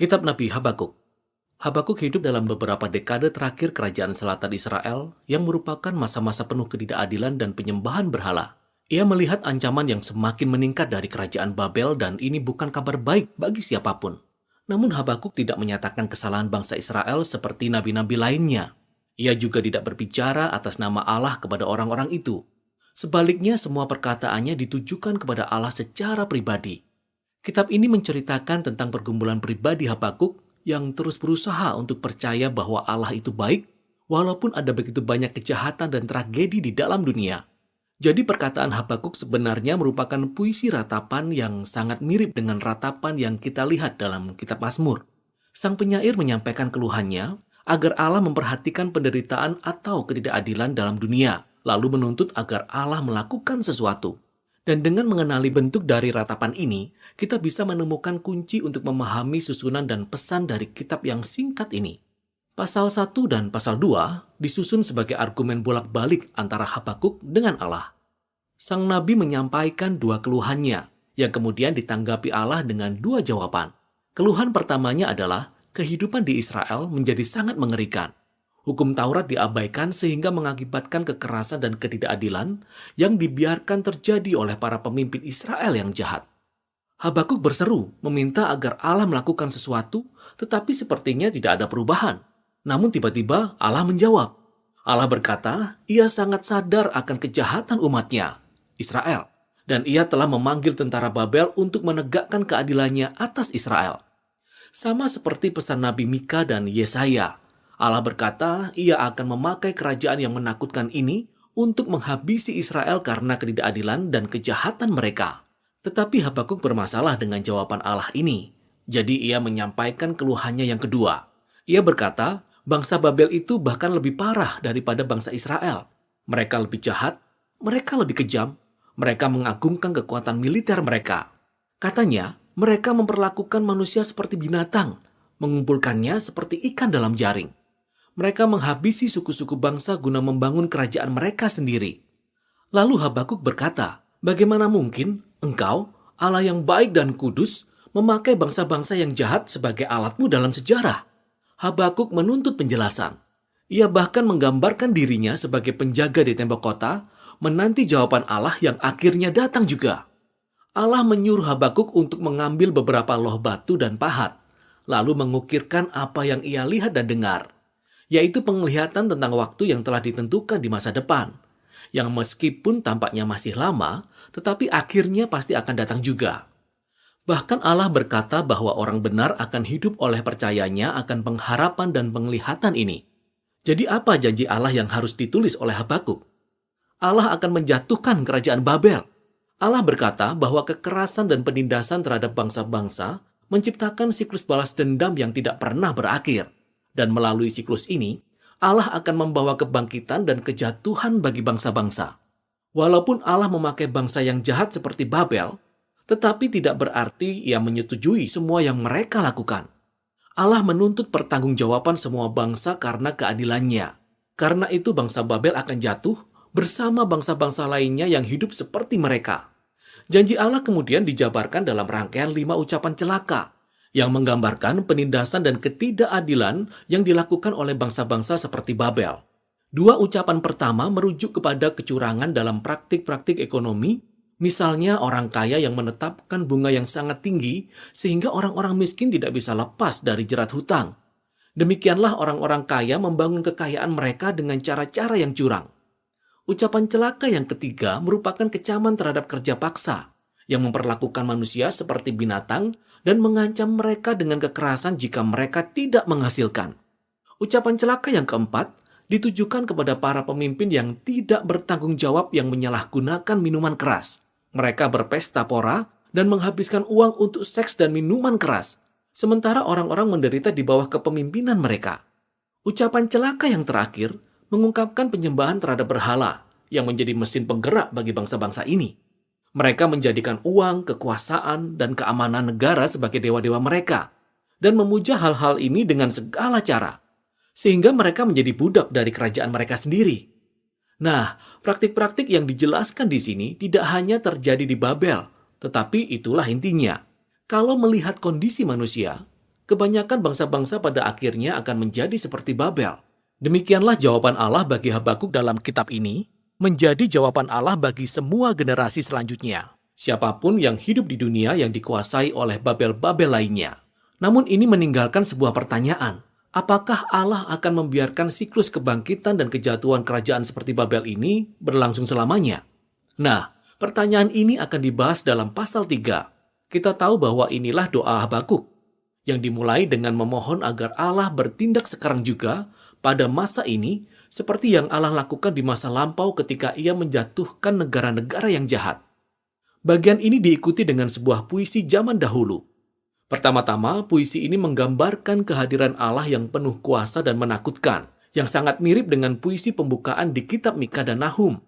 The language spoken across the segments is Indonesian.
Kitab Nabi Habakuk. Habakuk hidup dalam beberapa dekade terakhir kerajaan selatan Israel yang merupakan masa-masa penuh ketidakadilan dan penyembahan berhala. Ia melihat ancaman yang semakin meningkat dari kerajaan Babel dan ini bukan kabar baik bagi siapapun. Namun Habakuk tidak menyatakan kesalahan bangsa Israel seperti nabi-nabi lainnya. Ia juga tidak berbicara atas nama Allah kepada orang-orang itu. Sebaliknya semua perkataannya ditujukan kepada Allah secara pribadi. Kitab ini menceritakan tentang pergumulan pribadi Habakuk yang terus berusaha untuk percaya bahwa Allah itu baik, walaupun ada begitu banyak kejahatan dan tragedi di dalam dunia. Jadi perkataan Habakuk sebenarnya merupakan puisi ratapan yang sangat mirip dengan ratapan yang kita lihat dalam kitab Mazmur. Sang penyair menyampaikan keluhannya agar Allah memperhatikan penderitaan atau ketidakadilan dalam dunia, lalu menuntut agar Allah melakukan sesuatu. Dan dengan mengenali bentuk dari ratapan ini, kita bisa menemukan kunci untuk memahami susunan dan pesan dari kitab yang singkat ini. Pasal 1 dan pasal 2 disusun sebagai argumen bolak-balik antara Habakuk dengan Allah. Sang nabi menyampaikan dua keluhannya, yang kemudian ditanggapi Allah dengan dua jawaban. Keluhan pertamanya adalah kehidupan di Israel menjadi sangat mengerikan. Hukum Taurat diabaikan sehingga mengakibatkan kekerasan dan ketidakadilan yang dibiarkan terjadi oleh para pemimpin Israel yang jahat. Habakuk berseru meminta agar Allah melakukan sesuatu, tetapi sepertinya tidak ada perubahan. Namun tiba-tiba Allah menjawab. Allah berkata, ia sangat sadar akan kejahatan umatnya, Israel, dan ia telah memanggil tentara Babel untuk menegakkan keadilannya atas Israel. Sama seperti pesan Nabi Mika dan Yesaya, Allah berkata, ia akan memakai kerajaan yang menakutkan ini untuk menghabisi Israel karena ketidakadilan dan kejahatan mereka. Tetapi Habakuk bermasalah dengan jawaban Allah ini. Jadi ia menyampaikan keluhannya yang kedua. Ia berkata, bangsa Babel itu bahkan lebih parah daripada bangsa Israel. Mereka lebih jahat, mereka lebih kejam, mereka mengagungkan kekuatan militer mereka. Katanya, mereka memperlakukan manusia seperti binatang, mengumpulkannya seperti ikan dalam jaring. Mereka menghabisi suku-suku bangsa guna membangun kerajaan mereka sendiri. Lalu Habakuk berkata, bagaimana mungkin engkau, Allah yang baik dan kudus, memakai bangsa-bangsa yang jahat sebagai alatmu dalam sejarah? Habakuk menuntut penjelasan. Ia bahkan menggambarkan dirinya sebagai penjaga di tembok kota, menanti jawaban Allah yang akhirnya datang juga. Allah menyuruh Habakuk untuk mengambil beberapa loh batu dan pahat, lalu mengukirkan apa yang ia lihat dan dengar, yaitu penglihatan tentang waktu yang telah ditentukan di masa depan, yang meskipun tampaknya masih lama, tetapi akhirnya pasti akan datang juga. Bahkan Allah berkata bahwa orang benar akan hidup oleh percayanya akan pengharapan dan penglihatan ini. Jadi apa janji Allah yang harus ditulis oleh Habakuk? Allah akan menjatuhkan kerajaan Babel. Allah berkata bahwa kekerasan dan penindasan terhadap bangsa-bangsa menciptakan siklus balas dendam yang tidak pernah berakhir. Dan melalui siklus ini, Allah akan membawa kebangkitan dan kejatuhan bagi bangsa-bangsa. Walaupun Allah memakai bangsa yang jahat seperti Babel, tetapi tidak berarti ia menyetujui semua yang mereka lakukan. Allah menuntut pertanggungjawaban semua bangsa karena keadilannya. Karena itu bangsa Babel akan jatuh bersama bangsa-bangsa lainnya yang hidup seperti mereka. Janji Allah kemudian dijabarkan dalam rangkaian 5 ucapan celaka, yang menggambarkan penindasan dan ketidakadilan yang dilakukan oleh bangsa-bangsa seperti Babel. 2 ucapan pertama merujuk kepada kecurangan dalam praktik-praktik ekonomi, misalnya orang kaya yang menetapkan bunga yang sangat tinggi sehingga orang-orang miskin tidak bisa lepas dari jerat hutang. Demikianlah orang-orang kaya membangun kekayaan mereka dengan cara-cara yang curang. Ucapan celaka yang ketiga merupakan kecaman terhadap kerja paksa, yang memperlakukan manusia seperti binatang dan mengancam mereka dengan kekerasan jika mereka tidak menghasilkan. Ucapan celaka yang keempat ditujukan kepada para pemimpin yang tidak bertanggung jawab yang menyalahgunakan minuman keras. Mereka berpesta pora dan menghabiskan uang untuk seks dan minuman keras, sementara orang-orang menderita di bawah kepemimpinan mereka. Ucapan celaka yang terakhir mengungkapkan penyembahan terhadap berhala yang menjadi mesin penggerak bagi bangsa-bangsa ini. Mereka menjadikan uang, kekuasaan, dan keamanan negara sebagai dewa-dewa mereka, dan memuja hal-hal ini dengan segala cara, sehingga mereka menjadi budak dari kerajaan mereka sendiri. Nah, praktik-praktik yang dijelaskan di sini tidak hanya terjadi di Babel, tetapi itulah intinya. Kalau melihat kondisi manusia, kebanyakan bangsa-bangsa pada akhirnya akan menjadi seperti Babel. Demikianlah jawaban Allah bagi Habakuk dalam kitab ini, menjadi jawaban Allah bagi semua generasi selanjutnya. Siapapun yang hidup di dunia yang dikuasai oleh Babel-Babel lainnya. Namun ini meninggalkan sebuah pertanyaan. Apakah Allah akan membiarkan siklus kebangkitan dan kejatuhan kerajaan seperti Babel ini berlangsung selamanya? Nah, pertanyaan ini akan dibahas dalam pasal 3. Kita tahu bahwa inilah doa Habakuk, yang dimulai dengan memohon agar Allah bertindak sekarang juga pada masa ini, seperti yang Allah lakukan di masa lampau ketika ia menjatuhkan negara-negara yang jahat. Bagian ini diikuti dengan sebuah puisi zaman dahulu. Pertama-tama, puisi ini menggambarkan kehadiran Allah yang penuh kuasa dan menakutkan, yang sangat mirip dengan puisi pembukaan di kitab Mika dan Nahum,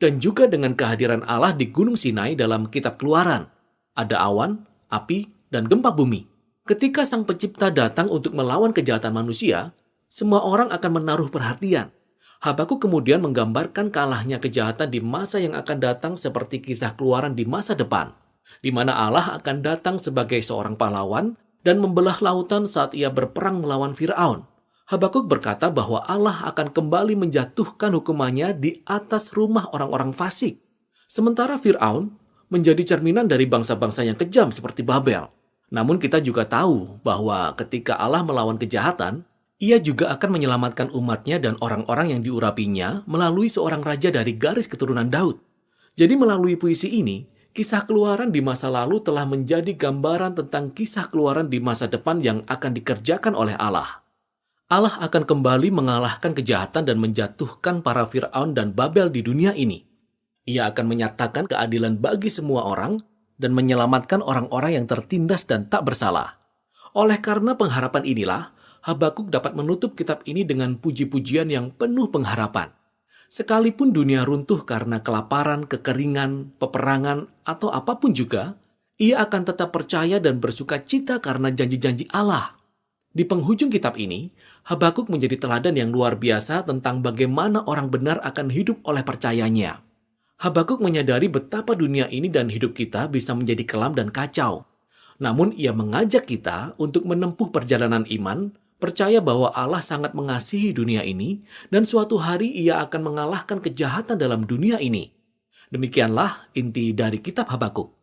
dan juga dengan kehadiran Allah di Gunung Sinai dalam kitab Keluaran. Ada awan, api, dan gempa bumi. Ketika Sang Pencipta datang untuk melawan kejahatan manusia, semua orang akan menaruh perhatian. Habakuk kemudian menggambarkan kalahnya kejahatan di masa yang akan datang seperti kisah Keluaran di masa depan, di mana Allah akan datang sebagai seorang pahlawan dan membelah lautan saat ia berperang melawan Firaun. Habakuk berkata bahwa Allah akan kembali menjatuhkan hukumannya di atas rumah orang-orang fasik. Sementara Firaun menjadi cerminan dari bangsa-bangsa yang kejam seperti Babel. Namun kita juga tahu bahwa ketika Allah melawan kejahatan, ia juga akan menyelamatkan umatnya dan orang-orang yang diurapinya melalui seorang raja dari garis keturunan Daud. Jadi melalui puisi ini, kisah Keluaran di masa lalu telah menjadi gambaran tentang kisah Keluaran di masa depan yang akan dikerjakan oleh Allah. Allah akan kembali mengalahkan kejahatan dan menjatuhkan para Firaun dan Babel di dunia ini. Ia akan menyatakan keadilan bagi semua orang dan menyelamatkan orang-orang yang tertindas dan tak bersalah. Oleh karena pengharapan inilah, Habakuk dapat menutup kitab ini dengan puji-pujian yang penuh pengharapan. Sekalipun dunia runtuh karena kelaparan, kekeringan, peperangan, atau apapun juga, ia akan tetap percaya dan bersuka cita karena janji-janji Allah. Di penghujung kitab ini, Habakuk menjadi teladan yang luar biasa tentang bagaimana orang benar akan hidup oleh percayanya. Habakuk menyadari betapa dunia ini dan hidup kita bisa menjadi kelam dan kacau. Namun ia mengajak kita untuk menempuh perjalanan iman, percaya bahwa Allah sangat mengasihi dunia ini, dan suatu hari ia akan mengalahkan kejahatan dalam dunia ini. Demikianlah inti dari kitab Habakuk.